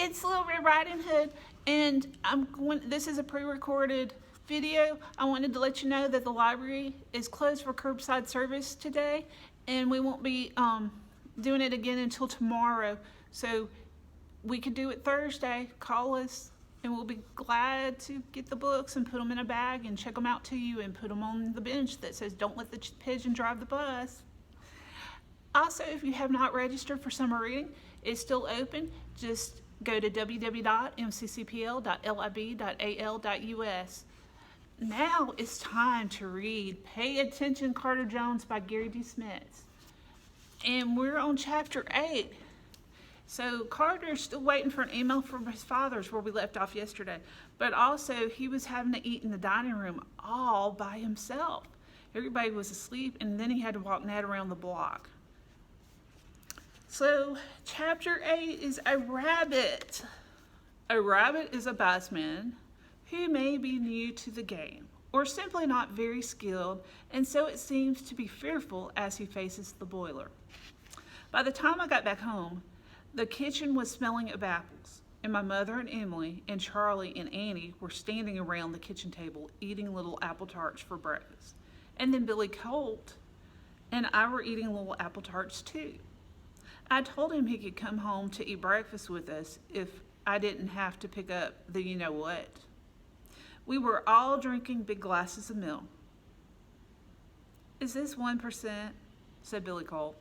It's Little Red Riding Hood, and this is a pre-recorded video. I wanted to let you know that the library is closed for curbside service today, and we won't be doing it again until tomorrow. So we could do it Thursday. Call us, and we'll be glad to get the books and put them in a bag and check them out to you and put them on the bench that says, "Don't let the pigeon drive the bus." Also, if you have not registered for summer reading, it's still open. Just go to www.mccpl.lib.al.us. Now it's time to read Pay Attention, Carter Jones by Gary D. Schmidt. And we're on chapter 8. So Carter's still waiting for an email from his father's where we left off yesterday. But also he was having to eat in the dining room all by himself. Everybody was asleep, and then he had to walk Ned around the block. So chapter 8 is a rabbit. A rabbit is a batsman who may be new to the game or simply not very skilled, and so it seems to be fearful as he faces the boiler. By the time I got back home, the kitchen was smelling of apples, and my mother and Emily and Charlie and Annie were standing around the kitchen table eating little apple tarts for breakfast. And then Billy Colt and I were eating little apple tarts too. I told him he could come home to eat breakfast with us if I didn't have to pick up the you-know-what. We were all drinking big glasses of milk. "Is this 1%? said Billy Colt.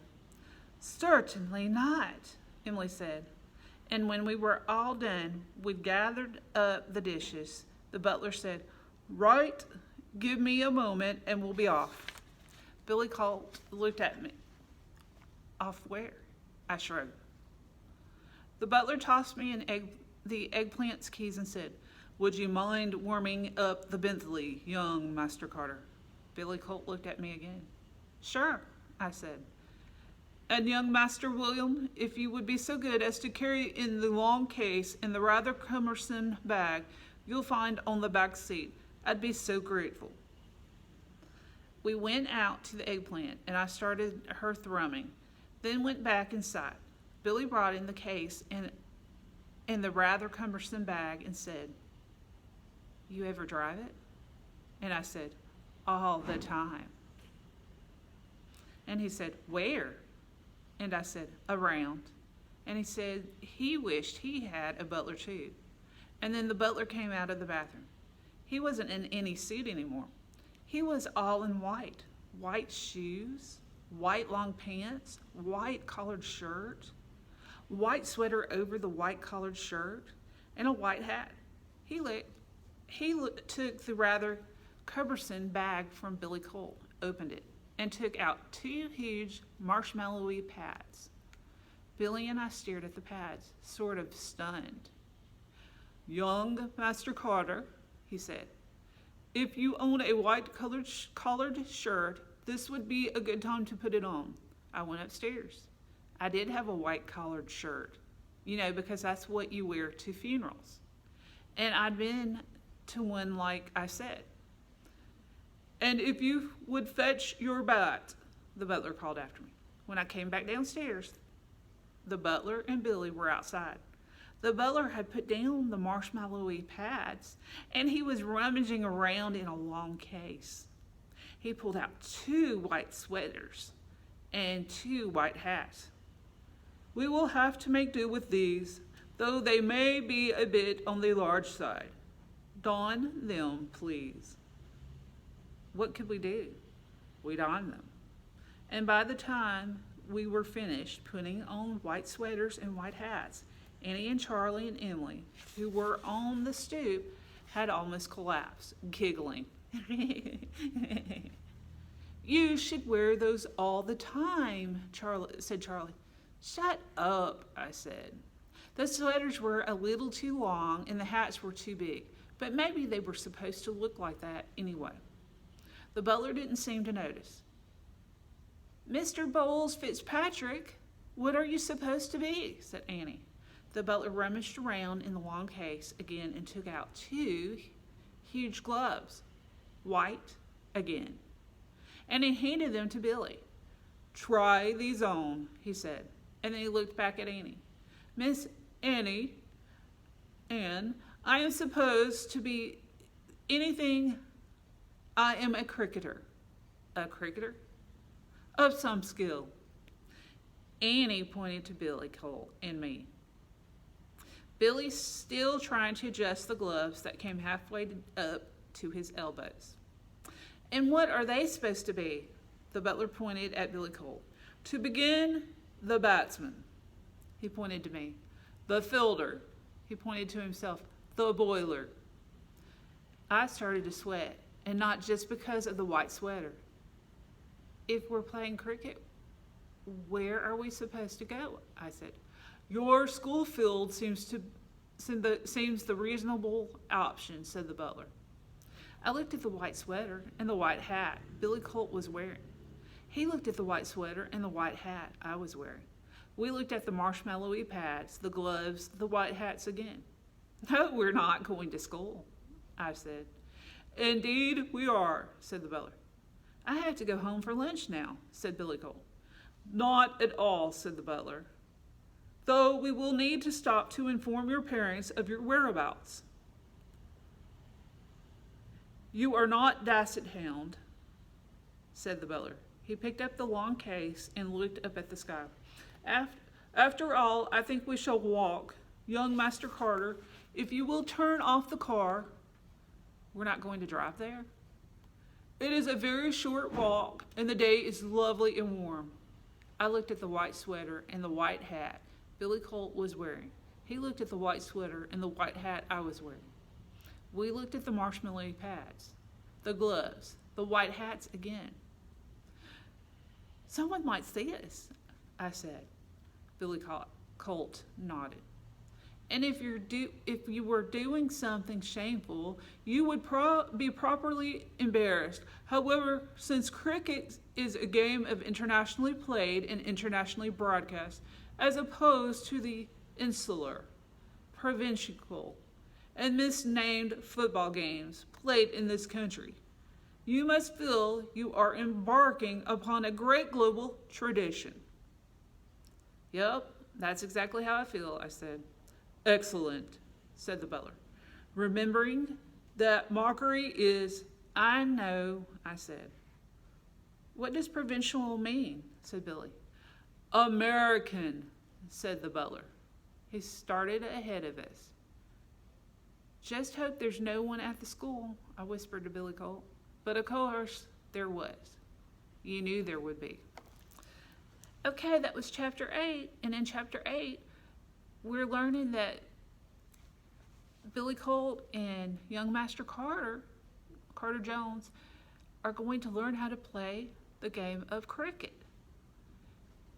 "Certainly not," Emily said. And when we were all done, we'd gathered up the dishes. The butler said, "Right, give me a moment and we'll be off." Billy Colt looked at me. "Off where?" I shrugged. The butler tossed me the eggplant's keys and said, "Would you mind warming up the Bentley, young Master Carter?" Billy Colt looked at me again. "Sure," I said. "And young Master William, if you would be so good as to carry in the long case in the rather cumbersome bag you'll find on the back seat, I'd be so grateful." We went out to the eggplant, and I started her thrumming, then went back inside. Billy brought in the case and the rather cumbersome bag and said, "You ever drive it?" And I said, "All the time." And he said, "Where?" And I said, "Around." And he said he wished he had a butler too. And then the butler came out of the bathroom. He wasn't in any suit anymore. He was all in white. White shoes, white long pants, white collared shirt, white sweater over the white collared shirt, and a white hat. He took the rather cumbersome bag from Billy Colt, opened it, and took out 2 huge marshmallowy pads. Billy and I stared at the pads, sort of stunned. "Young Master Carter," he said, "if you own a white collared shirt, this would be a good time to put it on." I went upstairs. I did have a white collared shirt, because that's what you wear to funerals. And I'd been to one like I said. "And if you would fetch your bat," the butler called after me. When I came back downstairs, the butler and Billy were outside. The butler had put down the marshmallowy pads, and he was rummaging around in a long case. He pulled out 2 white sweaters and 2 white hats. "We will have to make do with these, though they may be a bit on the large side. Don them, please." What could we do? We donned them. And by the time we were finished putting on white sweaters and white hats, Annie and Charlie and Emily, who were on the stoop, had almost collapsed, giggling. "You should wear those all the time," said Charlie. "Shut up," I said. The sweaters were a little too long and the hats were too big, but maybe they were supposed to look like that anyway. The butler didn't seem to notice. "Mr. Bowles Fitzpatrick, what are you supposed to be?" said Annie. The butler rummaged around in the long case again and took out 2 huge gloves, white again, and he handed them to Billy. "Try these on," he said, and then he looked back at Annie. "Miss Annie, and I am supposed to be anything. I am a cricketer. A cricketer? Of some skill. Annie pointed to Billy Colt and me. Billy's still trying to adjust the gloves that came halfway up to his elbows. And what are they supposed to be? The butler pointed at Billy Colt. To begin, the batsman. He pointed to me. The fielder. He pointed to himself. The boiler. I started to sweat, and not just because of the white sweater. If we're playing cricket, where are we supposed to go? I said. Your school field seems the reasonable option, said the butler. I looked at the white sweater and the white hat Billy Colt was wearing. He looked at the white sweater and the white hat I was wearing. We looked at the marshmallowy pads, the gloves, the white hats again. No, we're not going to school, I said. Indeed we are, said the butler. I have to go home for lunch now, said Billy Colt. Not at all, said the butler. Though we will need to stop to inform your parents of your whereabouts. You are not Dasset Hound, said the butler. He picked up the long case and looked up at the sky. After all, I think we shall walk. Young Master Carter, if you will turn off the car. We're not going to drive there? It is a very short walk, and the day is lovely and warm. I looked at the white sweater and the white hat Billy Colt was wearing. He looked at the white sweater and the white hat I was wearing. We looked at the marshmallow pads, the gloves, the white hats again. Someone might see us, I said. Billy Colt nodded. And if you were doing something shameful, you would be properly embarrassed. However, since cricket is a game of internationally played and internationally broadcast, as opposed to the insular, provincial, and misnamed football games played in this country, you must feel you are embarking upon a great global tradition. Yep, that's exactly how I feel, I said. Excellent, said the butler. Remembering that mockery is, I know, I said. What does provincial mean? Said Billy. American, said the butler. He started ahead of us. Just hope there's no one at the school, I whispered to Billy Colt. But of course, there was. You knew there would be. Okay, that was chapter 8. And in chapter 8, we're learning that Billy Colt and young Master Carter Jones, are going to learn how to play the game of cricket.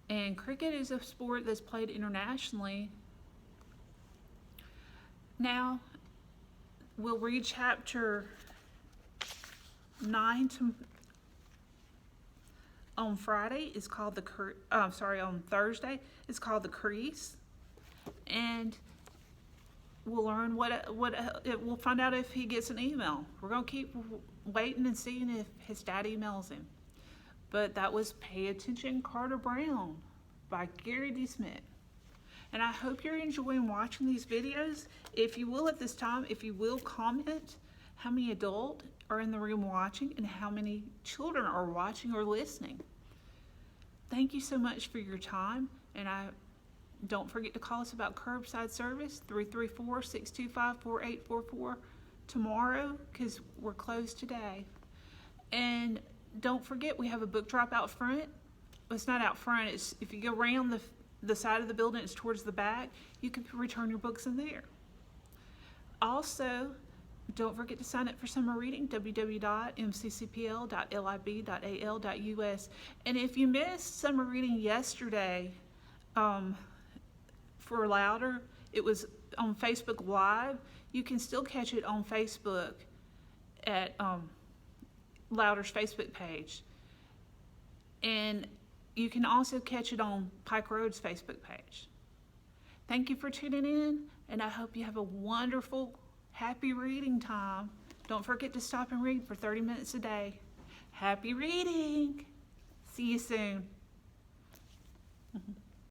And cricket is a sport that's played internationally. Now, we'll read chapter 9 on Friday. It's called on Thursday. It's called the crease. And we'll learn we'll find out if he gets an email. We're going to keep waiting and seeing if his dad emails him. But that was Pay Attention Carter Brown by Gary D. Schmidt. And I hope you're enjoying watching these videos. If you will at this time, if you will comment how many adults are in the room watching and how many children are watching or listening. Thank you so much for your time. And don't forget to call us about curbside service, 334-625-4844 tomorrow, because we're closed today. And don't forget, we have a book drop out front. It's not out front. It's if you go around the side of the building, it's towards the back. You can return your books in there. Also, don't forget to sign up for summer reading, www.mccpl.lib.al.us. And if you missed summer reading yesterday, for Louder, it was on Facebook Live. You can still catch it on Facebook at Louder's Facebook page. And you can also catch it on Pike Road's Facebook page. Thank you for tuning in, and I hope you have a wonderful, happy reading time. Don't forget to stop and read for 30 minutes a day. Happy reading! See you soon.